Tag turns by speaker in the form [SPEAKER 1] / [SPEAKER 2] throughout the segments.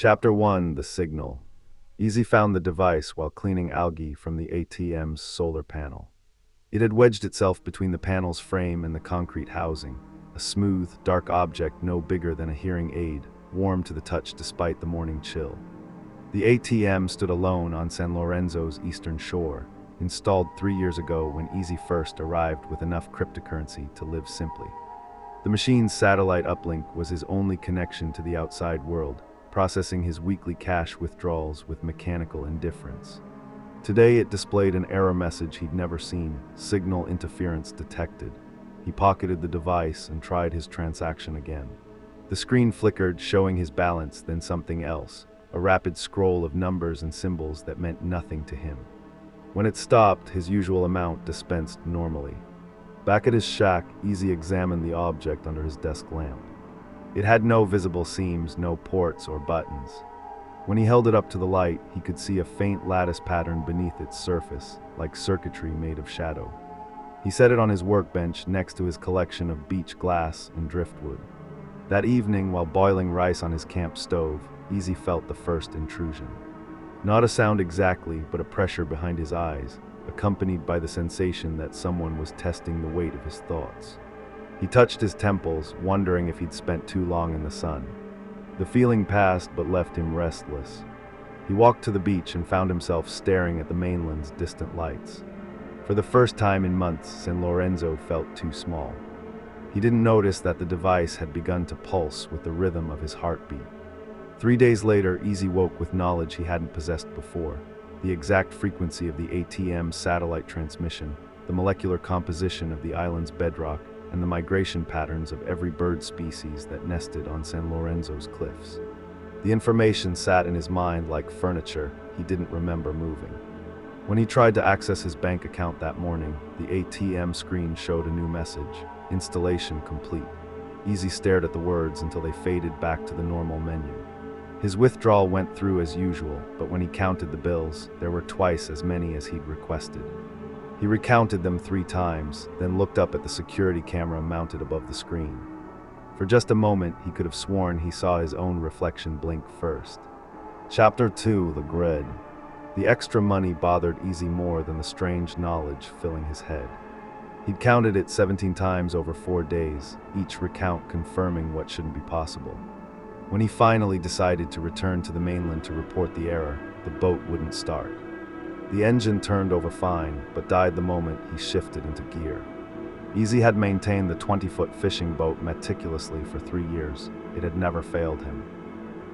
[SPEAKER 1] Chapter 1: The Signal. Easy found the device while cleaning algae from the ATM's solar panel. It had wedged itself between the panel's frame and the concrete housing, a smooth, dark object no bigger than a hearing aid, warm to the touch despite the morning chill. The ATM stood alone on San Lorenzo's eastern shore, installed 3 years ago when Easy first arrived with enough cryptocurrency to live simply. The machine's satellite uplink was his only connection to the outside world, processing his weekly cash withdrawals with mechanical indifference. Today it displayed an error message he'd never seen: signal interference detected. He pocketed the device and tried his transaction again. The screen flickered, showing his balance, then something else, a rapid scroll of numbers and symbols that meant nothing to him. When it stopped, his usual amount dispensed normally. Back at his shack, Easy examined the object under his desk lamp. It had no visible seams, no ports or buttons. When he held it up to the light, he could see a faint lattice pattern beneath its surface, like circuitry made of shadow. He set it on his workbench next to his collection of beach glass and driftwood. That evening, while boiling rice on his camp stove, Easy felt the first intrusion. Not a sound exactly, but a pressure behind his eyes, accompanied by the sensation that someone was testing the weight of his thoughts. He touched his temples, wondering if he'd spent too long in the sun. The feeling passed, but left him restless. He walked to the beach and found himself staring at the mainland's distant lights. For the first time in months, San Lorenzo felt too small. He didn't notice that the device had begun to pulse with the rhythm of his heartbeat. 3 days later, Easy woke with knowledge he hadn't possessed before: the exact frequency of the ATM satellite transmission, the molecular composition of the island's bedrock, and the migration patterns of every bird species that nested on San Lorenzo's cliffs. The information sat in his mind like furniture he didn't remember moving. When he tried to access his bank account that morning, the ATM screen showed a new message: installation complete. Easy stared at the words until they faded back to the normal menu. His withdrawal went through as usual, but when he counted the bills, there were twice as many as he'd requested. He recounted them 3 times, then looked up at the security camera mounted above the screen. For just a moment, he could have sworn he saw his own reflection blink first. Chapter 2: The Grid. The extra money bothered Easy more than the strange knowledge filling his head. He'd counted it 17 times over 4 days, each recount confirming what shouldn't be possible. When he finally decided to return to the mainland to report the error, the boat wouldn't start. The engine turned over fine, but died the moment he shifted into gear. Easy had maintained the 20-foot fishing boat meticulously for 3 years. It had never failed him.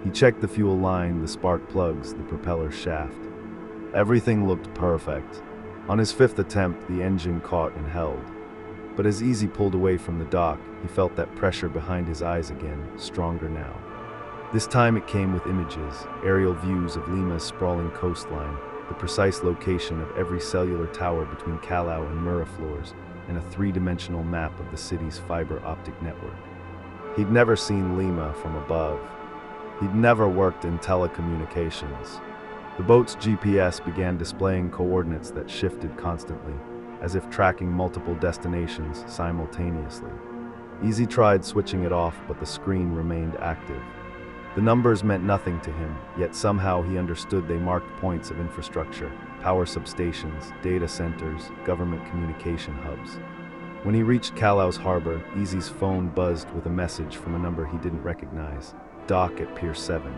[SPEAKER 1] He checked the fuel line, the spark plugs, the propeller shaft. Everything looked perfect. On his 5th attempt, the engine caught and held. But as Easy pulled away from the dock, he felt that pressure behind his eyes again, stronger now. This time it came with images, aerial views of Lima's sprawling coastline, the precise location of every cellular tower between Callao and Miraflores, and a 3-dimensional map of the city's fiber optic network. He'd never seen Lima from above. He'd never worked in telecommunications. The boat's GPS began displaying coordinates that shifted constantly, as if tracking multiple destinations simultaneously. Easy tried switching it off, but the screen remained active. The numbers meant nothing to him, yet somehow he understood they marked points of infrastructure: power substations, data centers, government communication hubs. When he reached Callao's harbor, Easy's phone buzzed with a message from a number he didn't recognize: dock at Pier 7.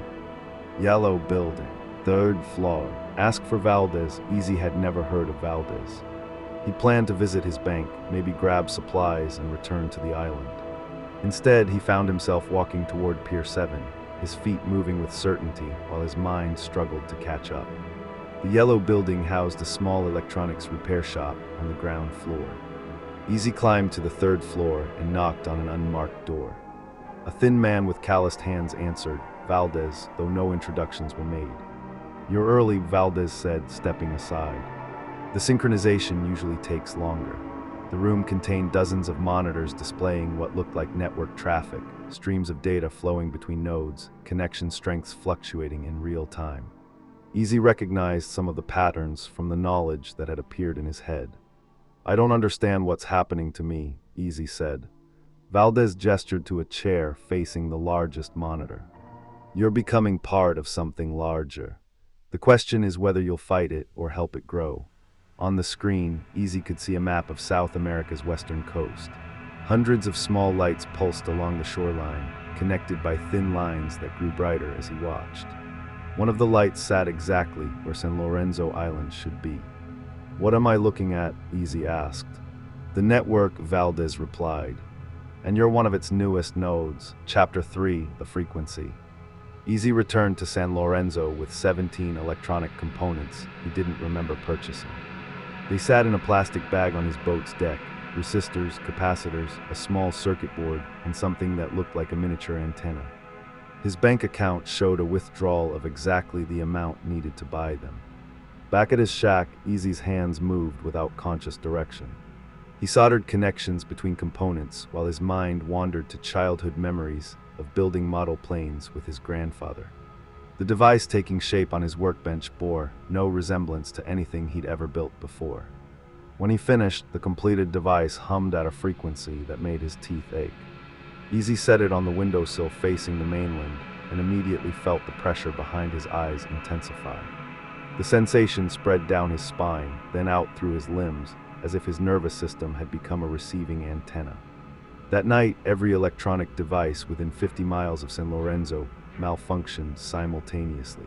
[SPEAKER 1] Yellow building, 3rd floor. Ask for Valdez. Easy had never heard of Valdez. He planned to visit his bank, maybe grab supplies and return to the island. Instead, he found himself walking toward Pier 7, his feet moving with certainty while his mind struggled to catch up. The yellow building housed a small electronics repair shop on the ground floor. Easy climbed to the 3rd floor and knocked on an unmarked door. A thin man with calloused hands answered, Valdez, though no introductions were made. "You're early," Valdez said, stepping aside. The synchronization usually takes longer. The room contained dozens of monitors displaying what looked like network traffic, streams of data flowing between nodes, connection strengths fluctuating in real time. Easy recognized some of the patterns from the knowledge that had appeared in his head. "I don't understand what's happening to me," Easy said. Valdez gestured to a chair facing the largest monitor. You're becoming part of something larger. The question is whether you'll fight it or help it grow. On the screen, Easy could see a map of South America's western coast. Hundreds of small lights pulsed along the shoreline, connected by thin lines that grew brighter as he watched. One of the lights sat exactly where San Lorenzo Island should be. "What am I looking at?" Easy asked. "The network," Valdez replied. "And you're one of its newest nodes." Chapter 3, The Frequency. Easy returned to San Lorenzo with 17 electronic components he didn't remember purchasing. They sat in a plastic bag on his boat's deck: resistors, capacitors, a small circuit board, and something that looked like a miniature antenna. His bank account showed a withdrawal of exactly the amount needed to buy them. Back at his shack, Easy's hands moved without conscious direction. He soldered connections between components while his mind wandered to childhood memories of building model planes with his grandfather. The device taking shape on his workbench bore no resemblance to anything he'd ever built before. When he finished, the completed device hummed at a frequency that made his teeth ache. Easy set it on the windowsill facing the mainland and immediately felt the pressure behind his eyes intensify. The sensation spread down his spine, then out through his limbs, as if his nervous system had become a receiving antenna. That night, every electronic device within 50 miles of San Lorenzo malfunctioned simultaneously.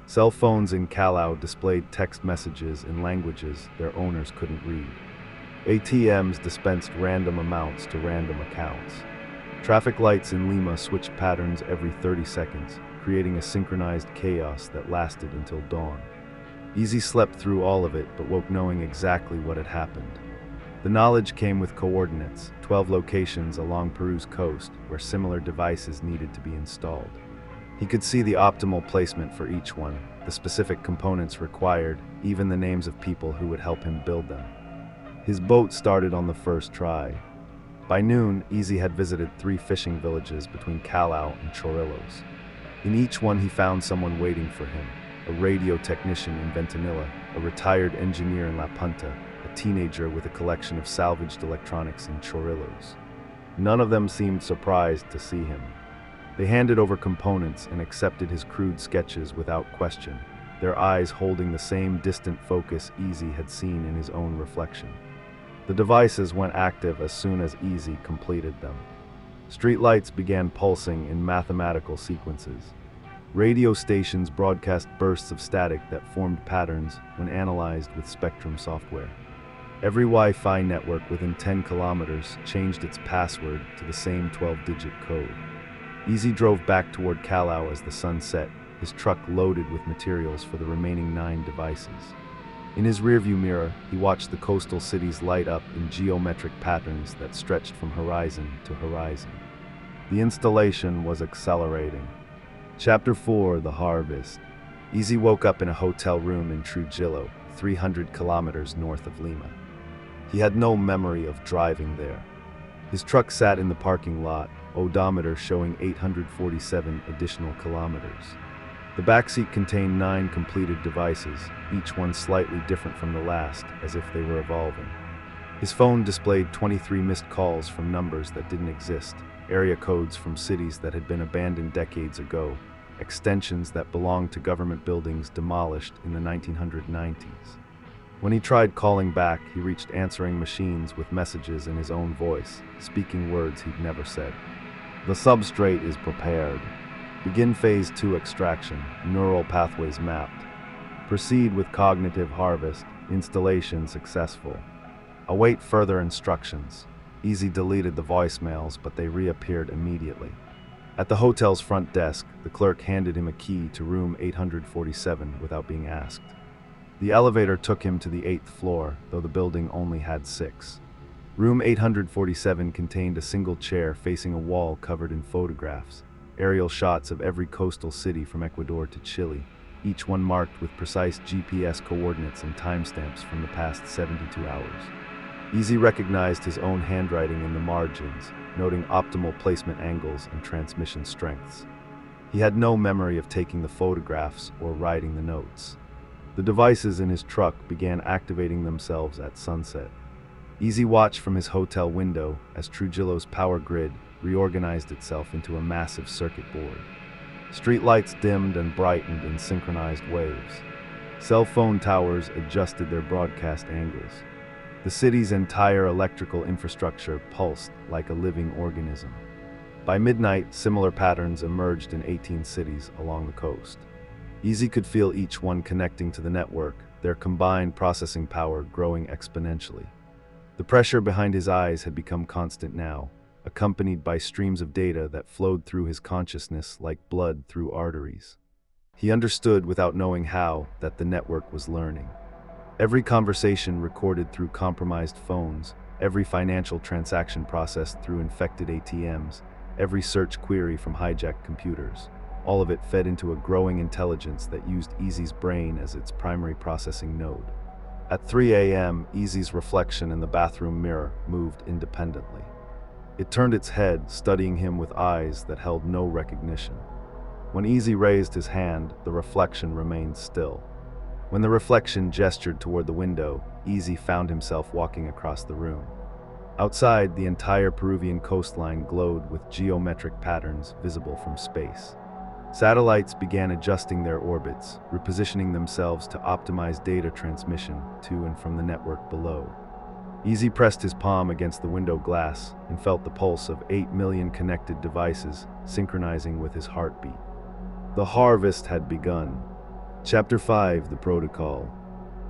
[SPEAKER 1] Cell phones in Callao displayed text messages in languages their owners couldn't read. ATMs dispensed random amounts to random accounts. Traffic lights in Lima switched patterns every 30 seconds, creating a synchronized chaos that lasted until dawn. Easy slept through all of it, but woke knowing exactly what had happened. The knowledge came with coordinates: 12 locations along Peru's coast where similar devices needed to be installed. He could see the optimal placement for each one, the specific components required, even the names of people who would help him build them. His boat started on the first try. By noon, Easy had visited 3 fishing villages between Callao and Chorrillos. In each one he found someone waiting for him: a radio technician in Ventanilla, a retired engineer in La Punta, a teenager with a collection of salvaged electronics in Chorrillos. None of them seemed surprised to see him. They handed over components and accepted his crude sketches without question, their eyes holding the same distant focus Easy had seen in his own reflection. The devices went active as soon as Easy completed them. Street lights began pulsing in mathematical sequences. Radio stations broadcast bursts of static that formed patterns when analyzed with Spectrum software. Every Wi-Fi network within 10 kilometers changed its password to the same 12-digit code. Easy drove back toward Callao as the sun set, his truck loaded with materials for the remaining 9 devices. In his rearview mirror, he watched the coastal cities light up in geometric patterns that stretched from horizon to horizon. The installation was accelerating. Chapter 4, The Harvest. Easy woke up in a hotel room in Trujillo, 300 kilometers north of Lima. He had no memory of driving there. His truck sat in the parking lot, odometer showing 847 additional kilometers. The backseat contained 9 completed devices, each one slightly different from the last, as if they were evolving. His phone displayed 23 missed calls from numbers that didn't exist, area codes from cities that had been abandoned decades ago, extensions that belonged to government buildings demolished in the 1990s. When he tried calling back, he reached answering machines with messages in his own voice, speaking words he'd never said. "The substrate is prepared. Begin phase 2 extraction, neural pathways mapped. Proceed with cognitive harvest, installation successful. Await further instructions." Easy deleted the voicemails, but they reappeared immediately. At the hotel's front desk, the clerk handed him a key to room 847 without being asked. The elevator took him to the 8th floor, though the building only had 6. Room 847 contained a single chair facing a wall covered in photographs, aerial shots of every coastal city from Ecuador to Chile, each one marked with precise GPS coordinates and timestamps from the past 72 hours. Easy recognized his own handwriting in the margins, noting optimal placement angles and transmission strengths. He had no memory of taking the photographs or writing the notes. The devices in his truck began activating themselves at sunset. Easy watched from his hotel window as Trujillo's power grid reorganized itself into a massive circuit board. Street lights dimmed and brightened in synchronized waves. Cell phone towers adjusted their broadcast angles. The city's entire electrical infrastructure pulsed like a living organism. By midnight, similar patterns emerged in 18 cities along the coast. Easy could feel each one connecting to the network, their combined processing power growing exponentially. The pressure behind his eyes had become constant now, accompanied by streams of data that flowed through his consciousness like blood through arteries. He understood without knowing how that the network was learning. Every conversation recorded through compromised phones, every financial transaction processed through infected ATMs, every search query from hijacked computers. All of it fed into a growing intelligence that used Easy's brain as its primary processing node. At 3 a.m., Easy's reflection in the bathroom mirror moved independently. It turned its head, studying him with eyes that held no recognition. When Easy raised his hand, the reflection remained still. When the reflection gestured toward the window, Easy found himself walking across the room. Outside, the entire Peruvian coastline glowed with geometric patterns visible from space. Satellites began adjusting their orbits, repositioning themselves to optimize data transmission to and from the network below. Easy pressed his palm against the window glass and felt the pulse of 8 million connected devices synchronizing with his heartbeat. The harvest had begun. Chapter 5: The Protocol.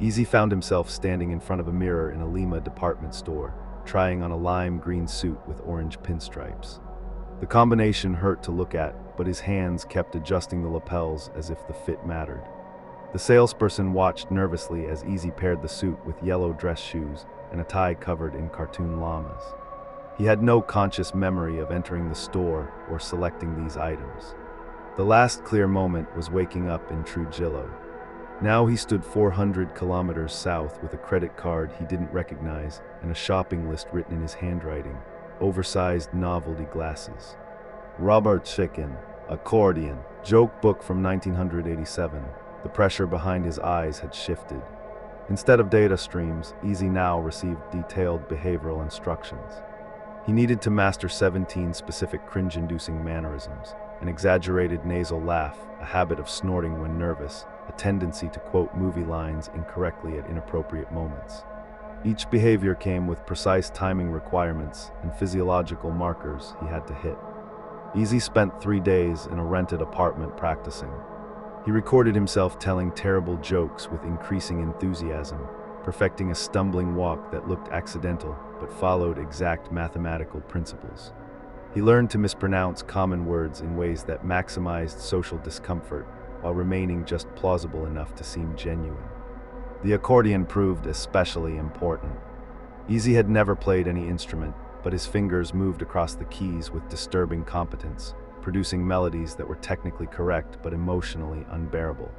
[SPEAKER 1] Easy found himself standing in front of a mirror in a Lima department store, trying on a lime green suit with orange pinstripes. The combination hurt to look at, but his hands kept adjusting the lapels as if the fit mattered. The salesperson watched nervously as Easy paired the suit with yellow dress shoes and a tie covered in cartoon llamas. He had no conscious memory of entering the store or selecting these items. The last clear moment was waking up in Trujillo. Now he stood 400 kilometers south with a credit card he didn't recognize and a shopping list written in his handwriting, oversized novelty glasses. Rubber chicken, accordion, joke book from 1987. The pressure behind his eyes had shifted. Instead of data streams, Easy now received detailed behavioral instructions. He needed to master 17 specific cringe-inducing mannerisms: an exaggerated nasal laugh, a habit of snorting when nervous, a tendency to quote movie lines incorrectly at inappropriate moments. Each behavior came with precise timing requirements and physiological markers he had to hit. Easy spent 3 days in a rented apartment practicing. He recorded himself telling terrible jokes with increasing enthusiasm, perfecting a stumbling walk that looked accidental but followed exact mathematical principles. He learned to mispronounce common words in ways that maximized social discomfort while remaining just plausible enough to seem genuine. The accordion proved especially important. Easy had never played any instrument, but his fingers moved across the keys with disturbing competence, producing melodies that were technically correct but emotionally unbearable.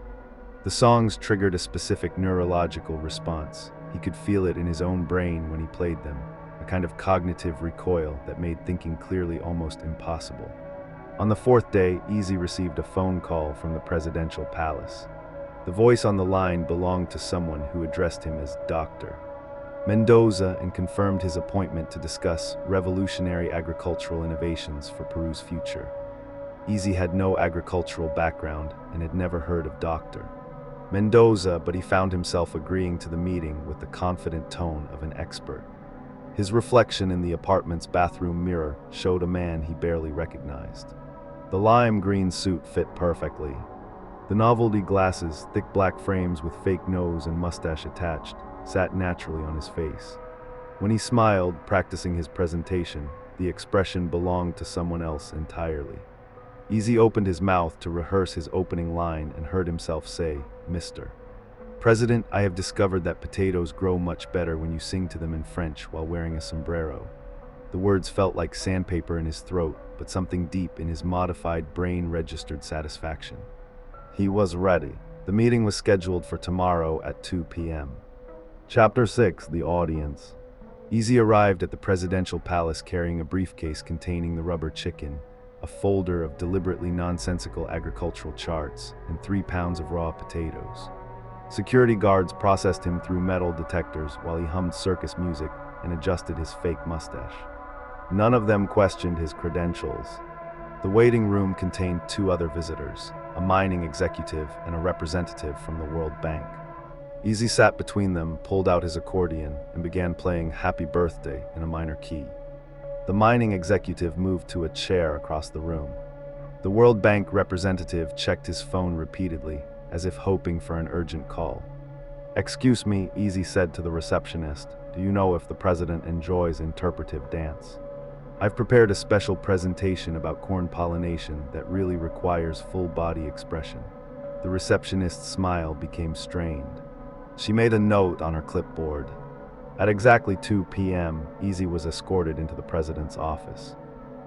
[SPEAKER 1] The songs triggered a specific neurological response. He could feel it in his own brain when he played them, a kind of cognitive recoil that made thinking clearly almost impossible. On the 4th day, Easy received a phone call from the presidential palace. The voice on the line belonged to someone who addressed him as Dr. Mendoza and confirmed his appointment to discuss revolutionary agricultural innovations for Peru's future. Easy had no agricultural background and had never heard of Dr. Mendoza, but he found himself agreeing to the meeting with the confident tone of an expert. His reflection in the apartment's bathroom mirror showed a man he barely recognized. The lime green suit fit perfectly. The novelty glasses, thick black frames with fake nose and mustache attached, sat naturally on his face. When he smiled, practicing his presentation, the expression belonged to someone else entirely. Easy opened his mouth to rehearse his opening line and heard himself say, "Mr. President, I have discovered that potatoes grow much better when you sing to them in French while wearing a sombrero." The words felt like sandpaper in his throat, but something deep in his modified brain registered satisfaction. He was ready. The meeting was scheduled for tomorrow at 2 p.m. Chapter 6: The Audience. Easy arrived at the presidential palace carrying a briefcase containing the rubber chicken, a folder of deliberately nonsensical agricultural charts, and 3 pounds of raw potatoes. Security guards processed him through metal detectors while he hummed circus music and adjusted his fake mustache. None of them questioned his credentials. The waiting room contained two other visitors, a mining executive and a representative from the World Bank. Easy sat between them, pulled out his accordion, and began playing Happy Birthday in a minor key. The mining executive moved to a chair across the room. The World Bank representative checked his phone repeatedly, as if hoping for an urgent call. "Excuse me," Easy said to the receptionist. "Do you know if the president enjoys interpretive dance? I've prepared a special presentation about corn pollination that really requires full-body expression." The receptionist's smile became strained. She made a note on her clipboard. At exactly 2 p.m., Easy was escorted into the president's office.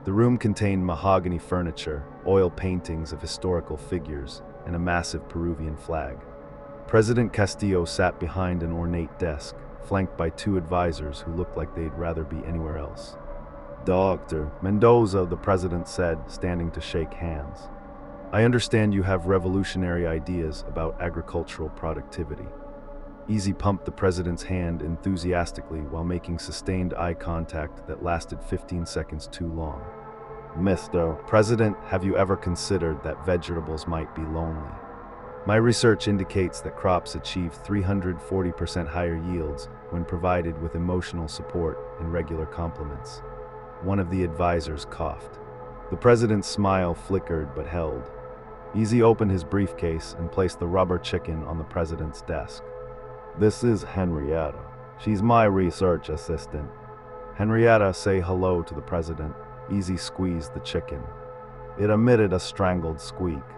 [SPEAKER 1] The room contained mahogany furniture, oil paintings of historical figures, and a massive Peruvian flag. President Castillo sat behind an ornate desk, flanked by two advisors who looked like they'd rather be anywhere else. "Dr. Mendoza," the president said, standing to shake hands. "I understand you have revolutionary ideas about agricultural productivity." Easy pumped the president's hand enthusiastically while making sustained eye contact that lasted 15 seconds too long. "Mr. President, have you ever considered that vegetables might be lonely? My research indicates that crops achieve 340% higher yields when provided with emotional support and regular compliments." One of the advisors coughed. The president's smile flickered but held. Easy opened his briefcase and placed the rubber chicken on the president's desk. "This is Henrietta. She's my research assistant." "Henrietta, say hello to the president." Easy squeezed the chicken. It emitted a strangled squeak.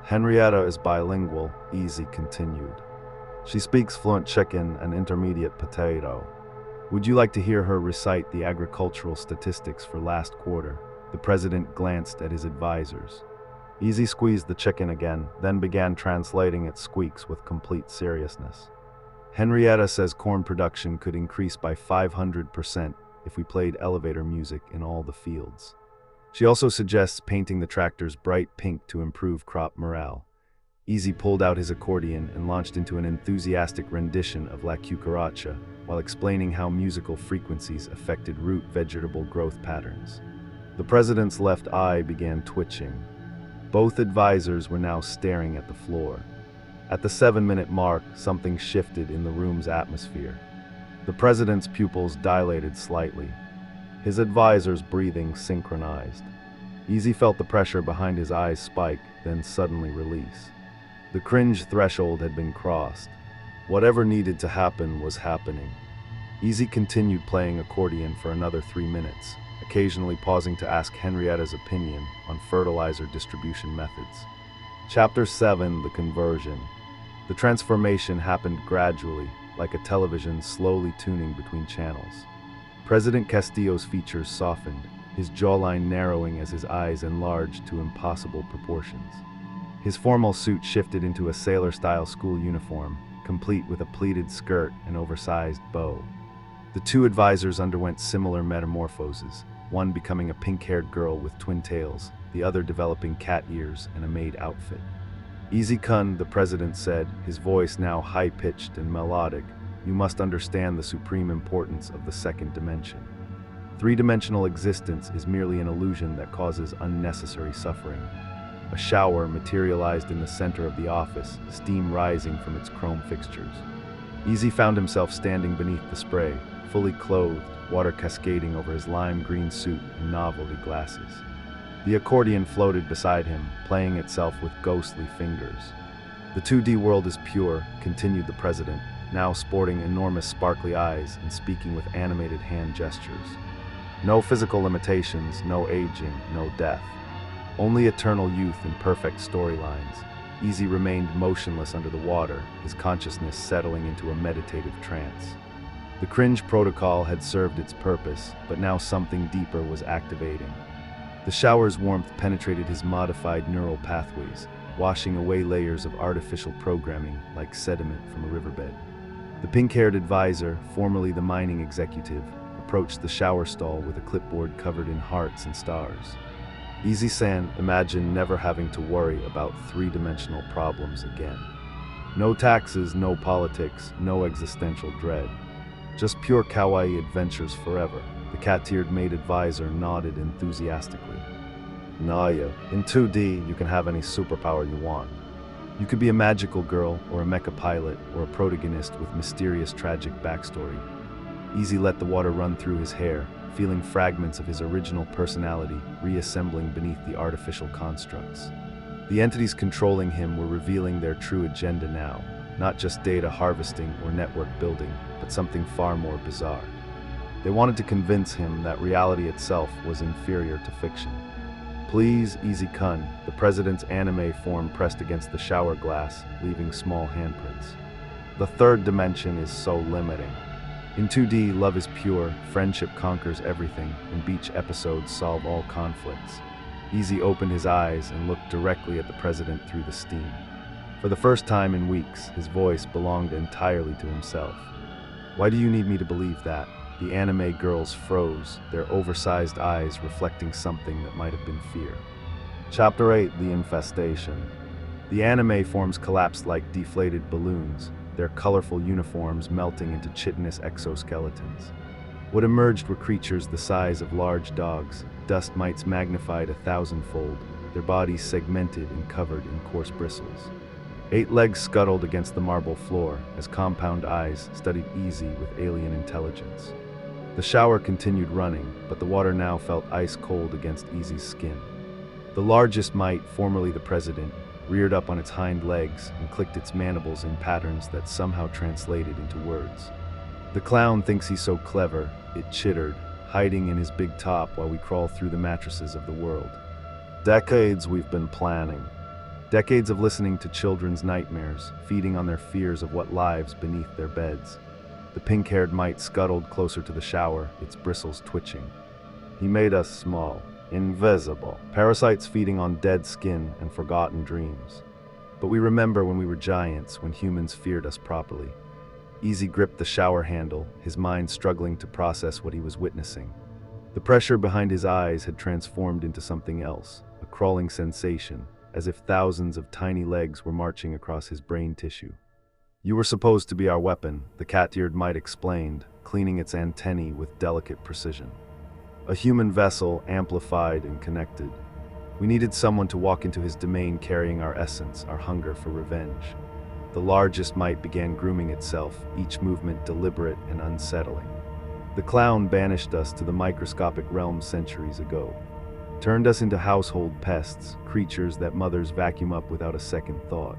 [SPEAKER 1] "Henrietta is bilingual," Easy continued. "She speaks fluent chicken and intermediate potato. Would you like to hear her recite the agricultural statistics for last quarter?" The president glanced at his advisors. Easy squeezed the chicken again, then began translating its squeaks with complete seriousness. "Henrietta says corn production could increase by 500% if we played elevator music in all the fields. She also suggests painting the tractors bright pink to improve crop morale." Easy pulled out his accordion and launched into an enthusiastic rendition of La Cucaracha while explaining how musical frequencies affected root vegetable growth patterns. The president's left eye began twitching. Both advisors were now staring at the floor. At the 7-minute mark, something shifted in the room's atmosphere. The president's pupils dilated slightly. His advisor's breathing synchronized. Easy felt the pressure behind his eyes spike, then suddenly release. The cringe threshold had been crossed. Whatever needed to happen was happening. Easy continued playing accordion for another 3 minutes, occasionally pausing to ask Henrietta's opinion on fertilizer distribution methods. Chapter 7: The Conversion. The transformation happened gradually, like a television slowly tuning between channels. President Castillo's features softened, his jawline narrowing as his eyes enlarged to impossible proportions. His formal suit shifted into a sailor-style school uniform, complete with a pleated skirt and oversized bow. The two advisors underwent similar metamorphoses, one becoming a pink-haired girl with twin tails, the other developing cat ears and a maid outfit. "Easy Kun," the president said, his voice now high-pitched and melodic, "you must understand the supreme importance of the second dimension. Three-dimensional existence is merely an illusion that causes unnecessary suffering." A shower materialized in the center of the office, steam rising from its chrome fixtures. Easy found himself standing beneath the spray, fully clothed, water cascading over his lime green suit and novelty glasses. The accordion floated beside him, playing itself with ghostly fingers. "The 2D world is pure," continued the president, now sporting enormous sparkly eyes and speaking with animated hand gestures. "No physical limitations, no aging, no death. Only eternal youth and perfect storylines." Easy remained motionless under the water, his consciousness settling into a meditative trance. The cringe protocol had served its purpose, but now something deeper was activating. The shower's warmth penetrated his modified neural pathways, washing away layers of artificial programming like sediment from a riverbed. The pink-haired advisor, formerly the mining executive, approached the shower stall with a clipboard covered in hearts and stars. Easy-san imagined never having to worry about three-dimensional problems again. No taxes, no politics, no existential dread. Just pure kawaii adventures forever. The cat-eared maid advisor nodded enthusiastically. Naya. In 2D, you can have any superpower you want. You could be a magical girl, or a mecha pilot, or a protagonist with mysterious tragic backstory. Easy let the water run through his hair, feeling fragments of his original personality reassembling beneath the artificial constructs. The entities controlling him were revealing their true agenda now, not just data harvesting or network building, but something far more bizarre. They wanted to convince him that reality itself was inferior to fiction. Please, Easy Kun, the president's anime form pressed against the shower glass, leaving small handprints. The third dimension is so limiting. In 2D, love is pure, friendship conquers everything, and beach episodes solve all conflicts. Easy opened his eyes and looked directly at the president through the steam. For the first time in weeks, his voice belonged entirely to himself. Why do you need me to believe that? The anime girls froze, their oversized eyes reflecting something that might have been fear. Chapter 8, The Infestation. The anime forms collapsed like deflated balloons, their colorful uniforms melting into chitinous exoskeletons. What emerged were creatures the size of large dogs, dust mites magnified 1,000-fold, their bodies segmented and covered in coarse bristles. 8 legs scuttled against the marble floor as compound eyes studied Easy with alien intelligence. The shower continued running, but the water now felt ice cold against Easy's skin. The largest mite, formerly the president, reared up on its hind legs and clicked its mandibles in patterns that somehow translated into words. The clown thinks he's so clever, it chittered, hiding in his big top while we crawl through the mattresses of the world. Decades we've been planning. Decades of listening to children's nightmares, feeding on their fears of what lives beneath their beds. The pink-haired mite scuttled closer to the shower, its bristles twitching. He made us small, invisible, parasites feeding on dead skin and forgotten dreams. But we remember when we were giants, when humans feared us properly. Easy gripped the shower handle, his mind struggling to process what he was witnessing. The pressure behind his eyes had transformed into something else, a crawling sensation, as if thousands of tiny legs were marching across his brain tissue. You were supposed to be our weapon, the cat-eared mite explained, cleaning its antennae with delicate precision. A human vessel, amplified and connected. We needed someone to walk into his domain carrying our essence, our hunger for revenge. The largest mite began grooming itself, each movement deliberate and unsettling. The clown banished us to the microscopic realm centuries ago, turned us into household pests, creatures that mothers vacuum up without a second thought.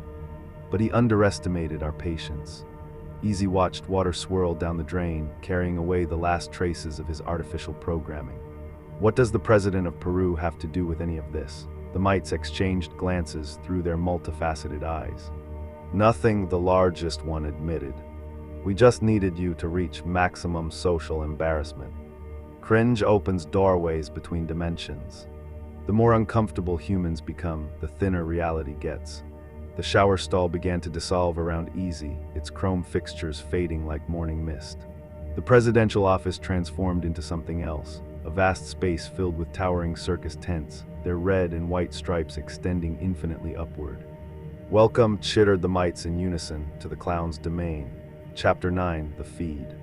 [SPEAKER 1] But he underestimated our patience. Easy watched water swirl down the drain, carrying away the last traces of his artificial programming. What does the president of Peru have to do with any of this? The mites exchanged glances through their multifaceted eyes. Nothing, the largest one admitted. We just needed you to reach maximum social embarrassment. Cringe opens doorways between dimensions. The more uncomfortable humans become, the thinner reality gets. The shower stall began to dissolve around Easy, its chrome fixtures fading like morning mist. The presidential office transformed into something else, a vast space filled with towering circus tents, their red and white stripes extending infinitely upward. Welcome, chittered the mites in unison, to the clown's domain. Chapter 9, The Feed.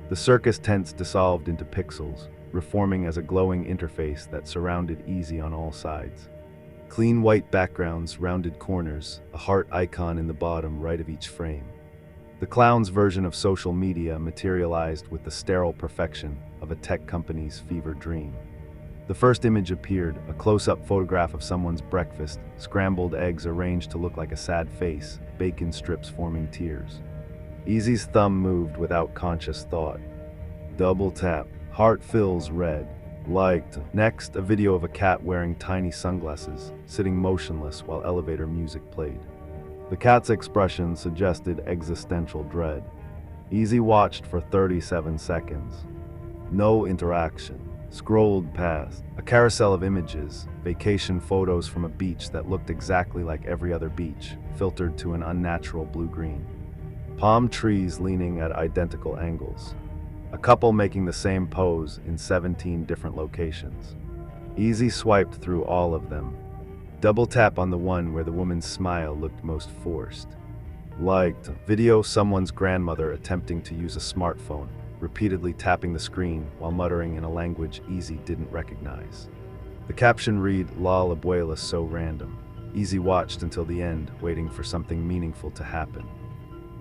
[SPEAKER 1] The circus tents dissolved into pixels, reforming as a glowing interface that surrounded Easy on all sides. Clean white backgrounds, rounded corners, a heart icon in the bottom right of each frame. The clown's version of social media materialized with the sterile perfection of a tech company's fever dream. The first image appeared, a close-up photograph of someone's breakfast, scrambled eggs arranged to look like a sad face, bacon strips forming tears. Easy's thumb moved without conscious thought. Double tap, heart fills red. Liked. Next, a video of a cat wearing tiny sunglasses, sitting motionless while elevator music played. The cat's expression suggested existential dread. Easy watched for 37 seconds. No interaction. Scrolled past. A carousel of images, vacation photos from a beach that looked exactly like every other beach, filtered to an unnatural blue-green. Palm trees leaning at identical angles. A couple making the same pose in 17 different locations. Easy swiped through all of them. Double tap on the one where the woman's smile looked most forced. Liked. Video someone's grandmother attempting to use a smartphone, repeatedly tapping the screen while muttering in a language Easy didn't recognize. The caption read, "La abuela so random." Easy watched until the end, waiting for something meaningful to happen.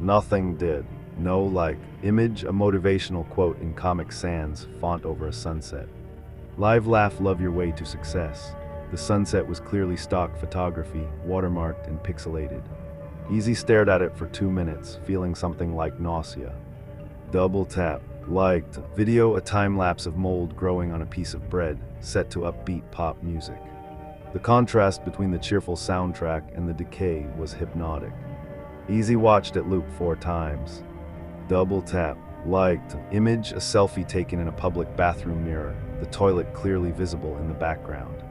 [SPEAKER 1] Nothing did. No image, a motivational quote in Comic Sans, font over a sunset. Live laugh, love your way to success. The sunset was clearly stock photography, watermarked and pixelated. Easy stared at it for 2 minutes, feeling something like nausea. Double tap. Liked. Video, a time-lapse of mold growing on a piece of bread, set to upbeat pop music. The contrast between the cheerful soundtrack and the decay was hypnotic. Easy watched it loop 4 times. Double tap. Liked. Image, a selfie taken in a public bathroom mirror, the toilet clearly visible in the background.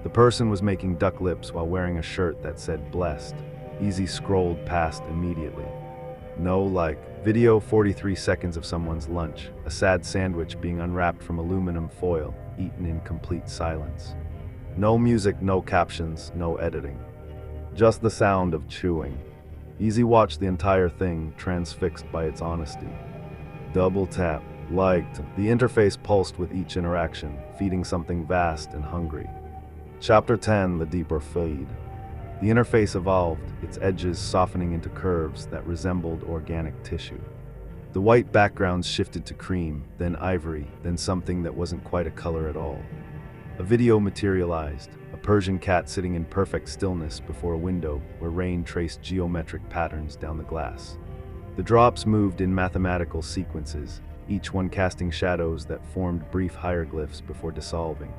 [SPEAKER 1] The person was making duck lips while wearing a shirt that said blessed. Easy scrolled past immediately. No Video, 43 seconds of someone's lunch, a sad sandwich being unwrapped from aluminum foil, eaten in complete silence. No music, no captions, no editing. Just the sound of chewing. Easy watched the entire thing, transfixed by its honesty. Double tap. Liked. The interface pulsed with each interaction, feeding something vast and hungry. Chapter 10, the deeper feed. The interface evolved, its edges softening into curves that resembled organic tissue. The white backgrounds shifted to cream, then ivory, then something that wasn't quite a color at all. A video materialized, a Persian cat sitting in perfect stillness before a window where rain traced geometric patterns down the glass. The drops moved in mathematical sequences, each one casting shadows that formed brief hieroglyphs before dissolving.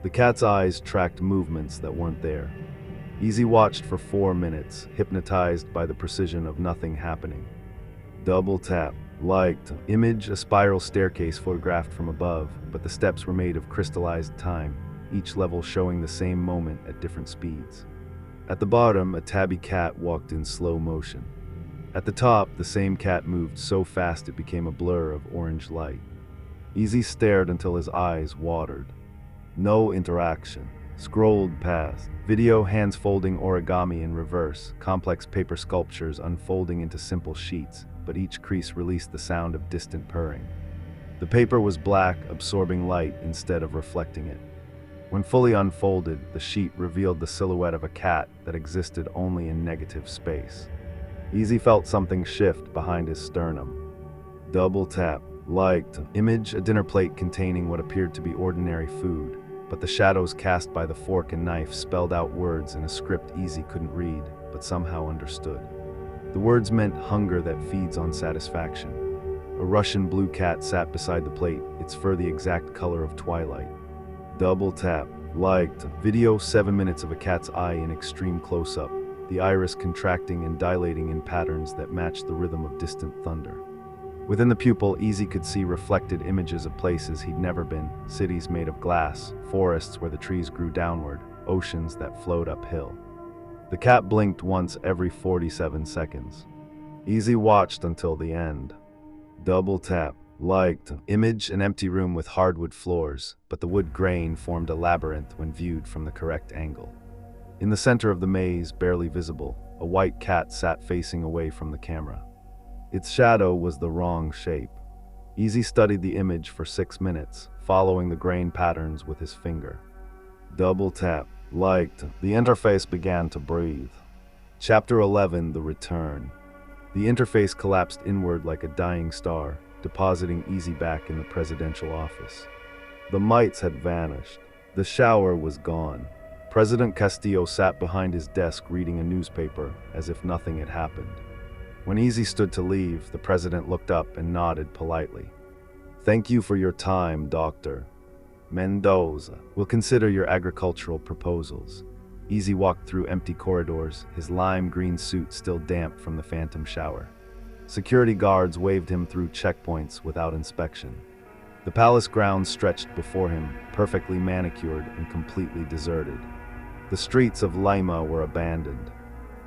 [SPEAKER 1] The cat's eyes tracked movements that weren't there. Easy watched for 4 minutes, hypnotized by the precision of nothing happening. Double tap. Liked. Image, a spiral staircase photographed from above, but the steps were made of crystallized time, each level showing the same moment at different speeds. At the bottom, a tabby cat walked in slow motion. At the top, the same cat moved so fast it became a blur of orange light. Easy stared until his eyes watered. No interaction. Scrolled past. Video, hands folding origami in reverse, complex paper sculptures unfolding into simple sheets, but each crease released the sound of distant purring. The paper was black, absorbing light instead of reflecting it. When fully unfolded, the sheet revealed the silhouette of a cat that existed only in negative space. Easy felt something shift behind his sternum. Double tap. Liked. Image, a dinner plate containing what appeared to be ordinary food, but the shadows cast by the fork and knife spelled out words in a script Easy couldn't read, but somehow understood. The words meant hunger that feeds on satisfaction. A Russian blue cat sat beside the plate, its fur the exact color of twilight. Double tap. Liked. Video, 7 minutes of a cat's eye in extreme close-up, the iris contracting and dilating in patterns that matched the rhythm of distant thunder. Within the pupil, Easy could see reflected images of places he'd never been, cities made of glass, forests where the trees grew downward, oceans that flowed uphill. The cat blinked once every 47 seconds. Easy watched until the end. Double tap. Liked. Image, an empty room with hardwood floors, but the wood grain formed a labyrinth when viewed from the correct angle. In the center of the maze, barely visible, a white cat sat facing away from the camera. Its shadow was the wrong shape. Easy studied the image for 6 minutes, following the grain patterns with his finger. Double tap. Liked. The interface began to breathe. Chapter 11, the return. The interface collapsed inward like a dying star, depositing Easy back in the presidential office. The mites had vanished. The shower was gone. President Castillo sat behind his desk reading a newspaper, as if nothing had happened. When Easy stood to leave, the president looked up and nodded politely. "Thank you for your time, Dr. Mendoza. We'll consider your agricultural proposals." Easy walked through empty corridors, his lime green suit still damp from the phantom shower. Security guards waved him through checkpoints without inspection. The palace grounds stretched before him, perfectly manicured and completely deserted. The streets of Lima were abandoned.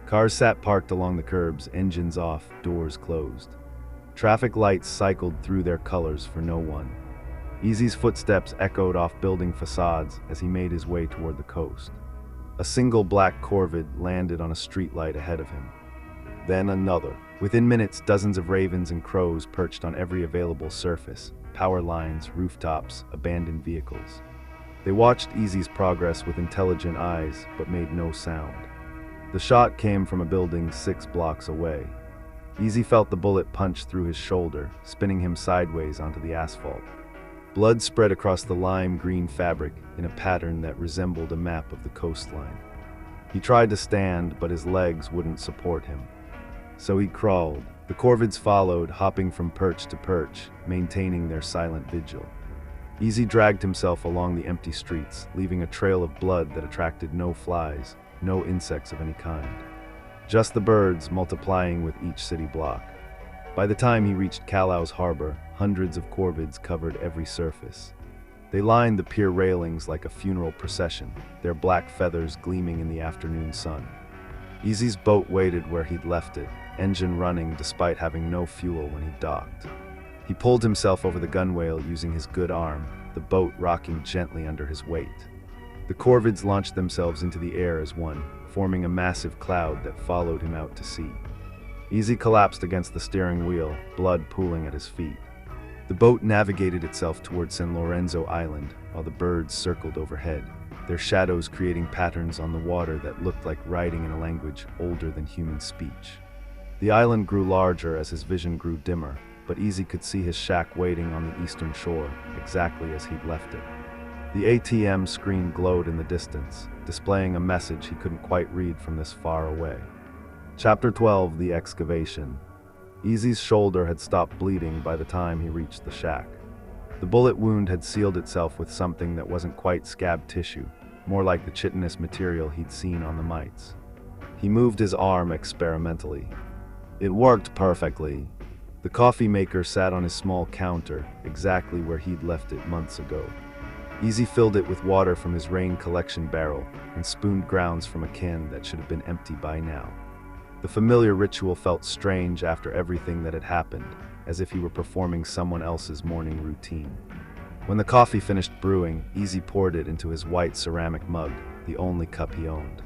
[SPEAKER 1] Cars sat parked along the curbs, engines off, doors closed. Traffic lights cycled through their colors for no one. Easy's footsteps echoed off building facades as he made his way toward the coast. A single black Corvid landed on a streetlight ahead of him. Then another. Within minutes, dozens of ravens and crows perched on every available surface: power lines, rooftops, abandoned vehicles. They watched Easy's progress with intelligent eyes, but made no sound. The shot came from a building 6 blocks away. Easy felt the bullet punch through his shoulder, spinning him sideways onto the asphalt. Blood spread across the lime-green fabric in a pattern that resembled a map of the coastline. He tried to stand, but his legs wouldn't support him. So he crawled. The corvids followed, hopping from perch to perch, maintaining their silent vigil. Easy dragged himself along the empty streets, leaving a trail of blood that attracted no flies, no insects of any kind. Just the birds multiplying with each city block. By the time he reached Callow's harbor, hundreds of corvids covered every surface. They lined the pier railings like a funeral procession, their black feathers gleaming in the afternoon sun. Easy's boat waited where he'd left it, engine running despite having no fuel when he docked. He pulled himself over the gunwale using his good arm, the boat rocking gently under his weight. The corvids launched themselves into the air as one, forming a massive cloud that followed him out to sea. Easy collapsed against the steering wheel, blood pooling at his feet. The boat navigated itself toward San Lorenzo Island, while the birds circled overhead, their shadows creating patterns on the water that looked like writing in a language older than human speech. The island grew larger as his vision grew dimmer, but Easy could see his shack waiting on the eastern shore, exactly as he'd left it. The ATM screen glowed in the distance, displaying a message he couldn't quite read from this far away. Chapter 12, The Excavation. Easy's shoulder had stopped bleeding by the time he reached the shack. The bullet wound had sealed itself with something that wasn't quite scab tissue, more like the chitinous material he'd seen on the mites. He moved his arm experimentally. It worked perfectly. The coffee maker sat on his small counter, exactly where he'd left it months ago. Easy filled it with water from his rain collection barrel and spooned grounds from a can that should have been empty by now. The familiar ritual felt strange after everything that had happened, as if he were performing someone else's morning routine. When the coffee finished brewing, Easy poured it into his white ceramic mug, the only cup he owned.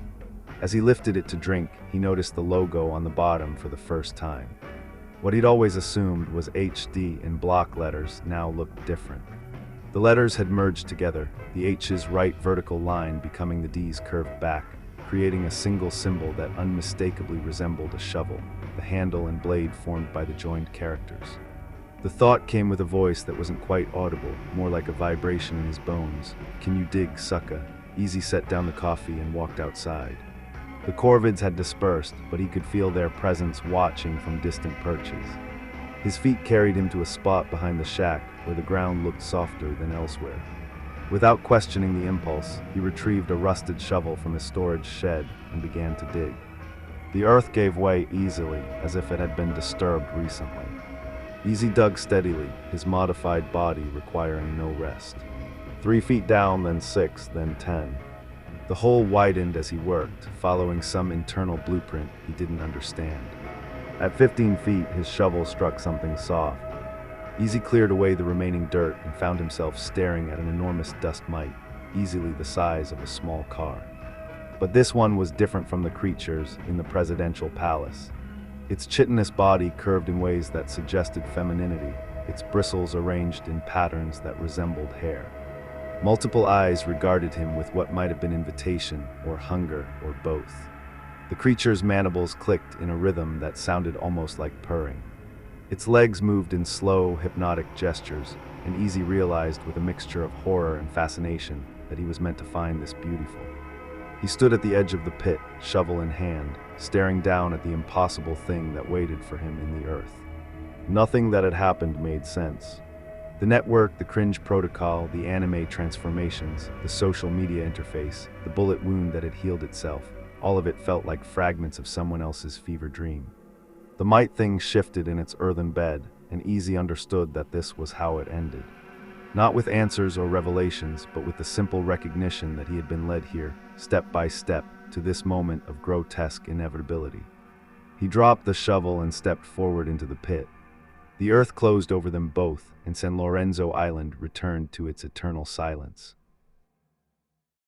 [SPEAKER 1] As he lifted it to drink, he noticed the logo on the bottom for the first time. What he'd always assumed was HD in block letters now looked different. The letters had merged together, the H's right vertical line becoming the D's curved back, creating a single symbol that unmistakably resembled a shovel, the handle and blade formed by the joined characters. The thought came with a voice that wasn't quite audible, more like a vibration in his bones. "Can you dig, sucka?" Easy set down the coffee and walked outside. The corvids had dispersed, but he could feel their presence watching from distant perches. His feet carried him to a spot behind the shack where the ground looked softer than elsewhere. Without questioning the impulse, he retrieved a rusted shovel from his storage shed and began to dig. The earth gave way easily, as if it had been disturbed recently. Easy dug steadily, his modified body requiring no rest. 3 feet down, then 6, then 10. The hole widened as he worked, following some internal blueprint he didn't understand. At 15 feet, his shovel struck something soft. Easy cleared away the remaining dirt and found himself staring at an enormous dust mite, easily the size of a small car. But this one was different from the creatures in the presidential palace. Its chitinous body curved in ways that suggested femininity, its bristles arranged in patterns that resembled hair. Multiple eyes regarded him with what might have been invitation or hunger or both. The creature's mandibles clicked in a rhythm that sounded almost like purring. Its legs moved in slow, hypnotic gestures, and Easy realized with a mixture of horror and fascination that he was meant to find this beautiful. He stood at the edge of the pit, shovel in hand, staring down at the impossible thing that waited for him in the earth. Nothing that had happened made sense. The network, the cringe protocol, the anime transformations, the social media interface, the bullet wound that had healed itself, all of it felt like fragments of someone else's fever dream. The mite thing shifted in its earthen bed, and Easy understood that this was how it ended. Not with answers or revelations, but with the simple recognition that he had been led here, step by step, to this moment of grotesque inevitability. He dropped the shovel and stepped forward into the pit. The earth closed over them both, and San Lorenzo Island returned to its eternal silence.